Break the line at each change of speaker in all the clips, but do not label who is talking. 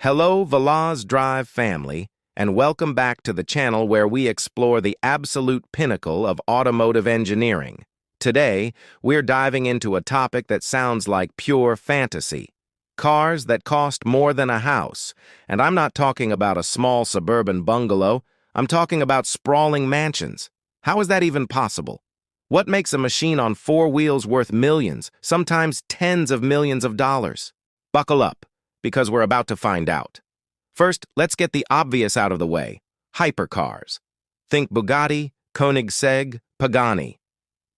Hello, VelozDrive family, and welcome back to the channel where we explore the absolute pinnacle of automotive engineering. Today, we're diving into a topic that sounds like pure fantasy. Cars that cost more than a house. And I'm not talking about a small suburban bungalow. I'm talking about sprawling mansions. How is that even possible? What makes a machine on four wheels worth millions, sometimes tens of millions of dollars? Buckle up, because we're about to find out. First, let's get the obvious out of the way. Hypercars. Think Bugatti, Koenigsegg, Pagani.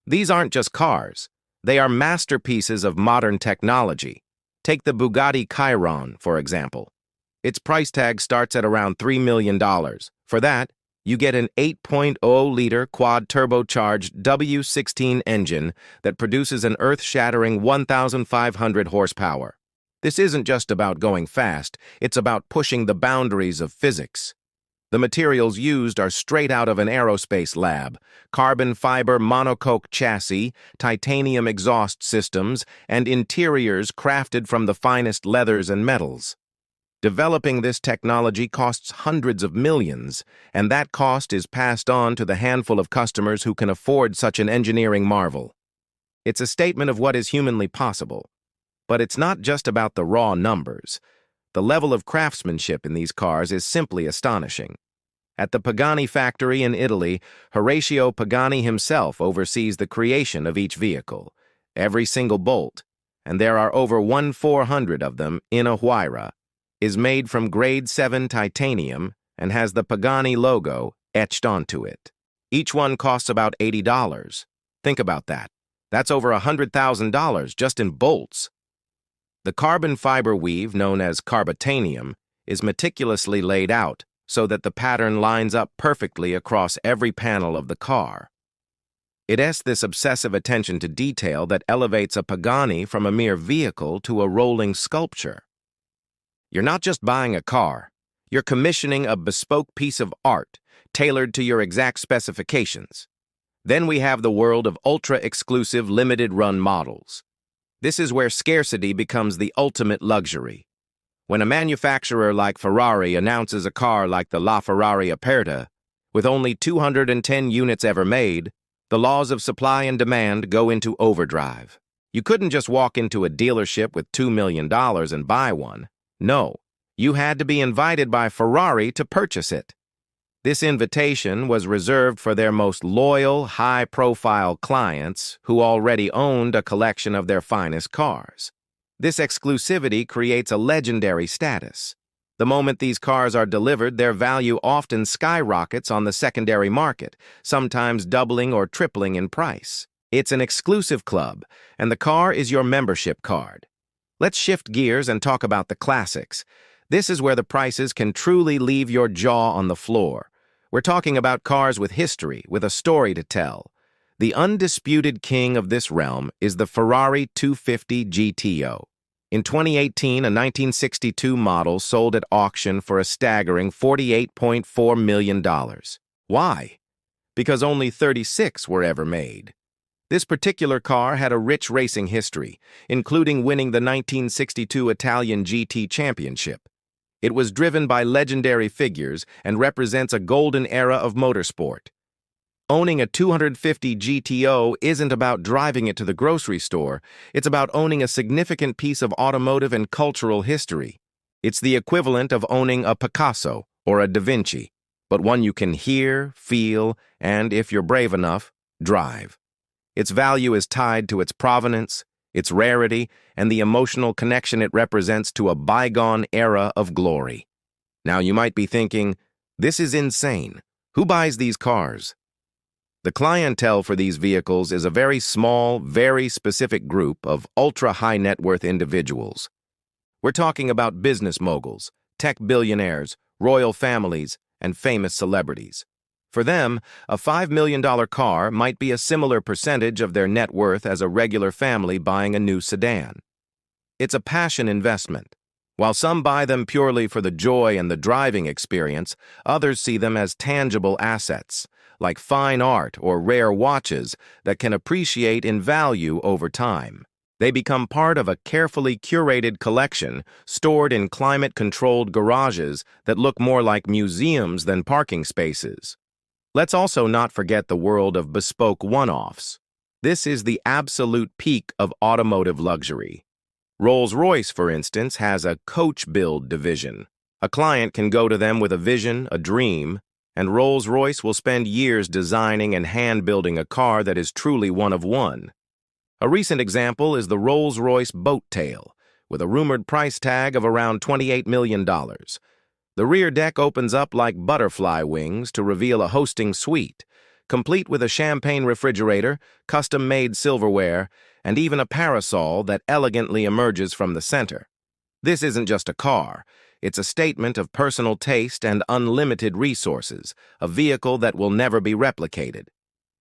These aren't just cars. They are masterpieces of modern technology. Take the Bugatti Chiron, for example. Its price tag starts at around $3 million. For that, you get an 8.0-liter quad-turbocharged W16 engine that produces an earth-shattering 1,500 horsepower. This isn't just about going fast, it's about pushing the boundaries of physics. The materials used are straight out of an aerospace lab: carbon fiber monocoque chassis, titanium exhaust systems, and interiors crafted from the finest leathers and metals. Developing this technology costs hundreds of millions, and that cost is passed on to the handful of customers who can afford such an engineering marvel. It's a statement of what is humanly possible. But it's not just about the raw numbers. The level of craftsmanship in these cars is simply astonishing. At the Pagani factory in Italy, Horacio Pagani himself oversees the creation of each vehicle, every single bolt, and there are over 1,400 of them in a Huayra, is made from grade 7 titanium and has the Pagani logo etched onto it. Each one costs about $80. Think about that. That's over $100,000 just in bolts. The carbon fiber weave, known as carbotanium, is meticulously laid out so that the pattern lines up perfectly across every panel of the car. It has this obsessive attention to detail that elevates a Pagani from a mere vehicle to a rolling sculpture. You're not just buying a car, you're commissioning a bespoke piece of art tailored to your exact specifications. Then we have the world of ultra-exclusive limited-run models. This is where scarcity becomes the ultimate luxury. When a manufacturer like Ferrari announces a car like the LaFerrari Aperta, with only 210 units ever made, the laws of supply and demand go into overdrive. You couldn't just walk into a dealership with $2 million and buy one. No, you had to be invited by Ferrari to purchase it. This invitation was reserved for their most loyal, high-profile clients who already owned a collection of their finest cars. This exclusivity creates a legendary status. The moment these cars are delivered, their value often skyrockets on the secondary market, sometimes doubling or tripling in price. It's an exclusive club, and the car is your membership card. Let's shift gears and talk about the classics. This is where the prices can truly leave your jaw on the floor. We're talking about cars with history, with a story to tell. The undisputed king of this realm is the Ferrari 250 GTO. In 2018, a 1962 model sold at auction for a staggering $48.4 million. Why? Because only 36 were ever made. This particular car had a rich racing history, including winning the 1962 Italian GT Championship. It was driven by legendary figures and represents a golden era of motorsport. Owning a 250 GTO isn't about driving it to the grocery store. It's about owning a significant piece of automotive and cultural history. It's the equivalent of owning a Picasso or a Da Vinci, but one you can hear, feel, and, if you're brave enough, drive. Its value is tied to its provenance, its rarity, and the emotional connection it represents to a bygone era of glory. Now you might be thinking, this is insane. Who buys these cars? The clientele for these vehicles is a very small, very specific group of ultra-high net worth individuals. We're talking about business moguls, tech billionaires, royal families, and famous celebrities. For them, a $5 million car might be a similar percentage of their net worth as a regular family buying a new sedan. It's a passion investment. While some buy them purely for the joy and the driving experience, others see them as tangible assets, like fine art or rare watches that can appreciate in value over time. They become part of a carefully curated collection stored in climate-controlled garages that look more like museums than parking spaces. Let's also not forget the world of bespoke one-offs. This is the absolute peak of automotive luxury. Rolls-Royce, for instance, has a coach build division. A client can go to them with a vision, a dream, and Rolls-Royce will spend years designing and hand-building a car that is truly one of one. A recent example is the Rolls-Royce Boat Tail, with a rumored price tag of around $28 million. The rear deck opens up like butterfly wings to reveal a hosting suite, complete with a champagne refrigerator, custom-made silverware, and even a parasol that elegantly emerges from the center. This isn't just a car. It's a statement of personal taste and unlimited resources, a vehicle that will never be replicated.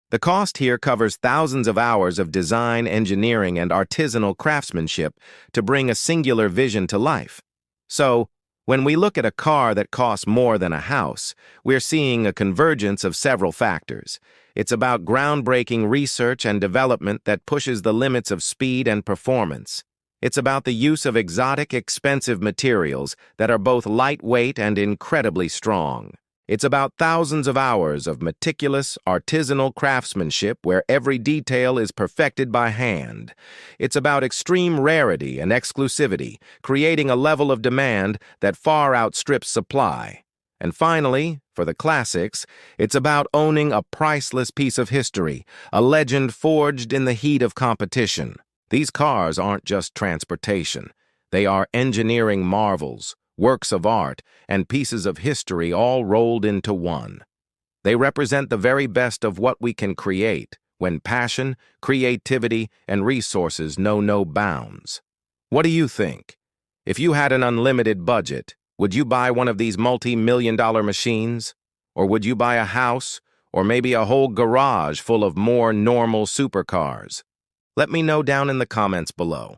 The cost here covers thousands of hours of design, engineering, and artisanal craftsmanship to bring a singular vision to life. So, when we look at a car that costs more than a house, we're seeing a convergence of several factors. It's about groundbreaking research and development that pushes the limits of speed and performance. It's about the use of exotic, expensive materials that are both lightweight and incredibly strong. It's about thousands of hours of meticulous, artisanal craftsmanship where every detail is perfected by hand. It's about extreme rarity and exclusivity, creating a level of demand that far outstrips supply. And finally, for the classics, it's about owning a priceless piece of history, a legend forged in the heat of competition. These cars aren't just transportation. They are engineering marvels, works of art, and pieces of history all rolled into one. They represent the very best of what we can create when passion, creativity, and resources know no bounds. What do you think? If you had an unlimited budget, would you buy one of these multi-million-dollar machines? Or would you buy a house, or maybe a whole garage full of more normal supercars? Let me know down in the comments below.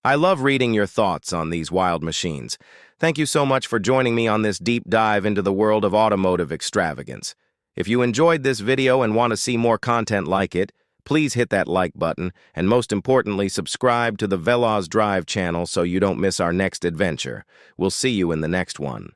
I love reading your thoughts on these wild machines. Thank you so much for joining me on this deep dive into the world of automotive extravagance. If you enjoyed this video and want to see more content like it, please hit that like button, and most importantly, subscribe to the VelozDrive channel so you don't miss our next adventure. We'll see you in the next one.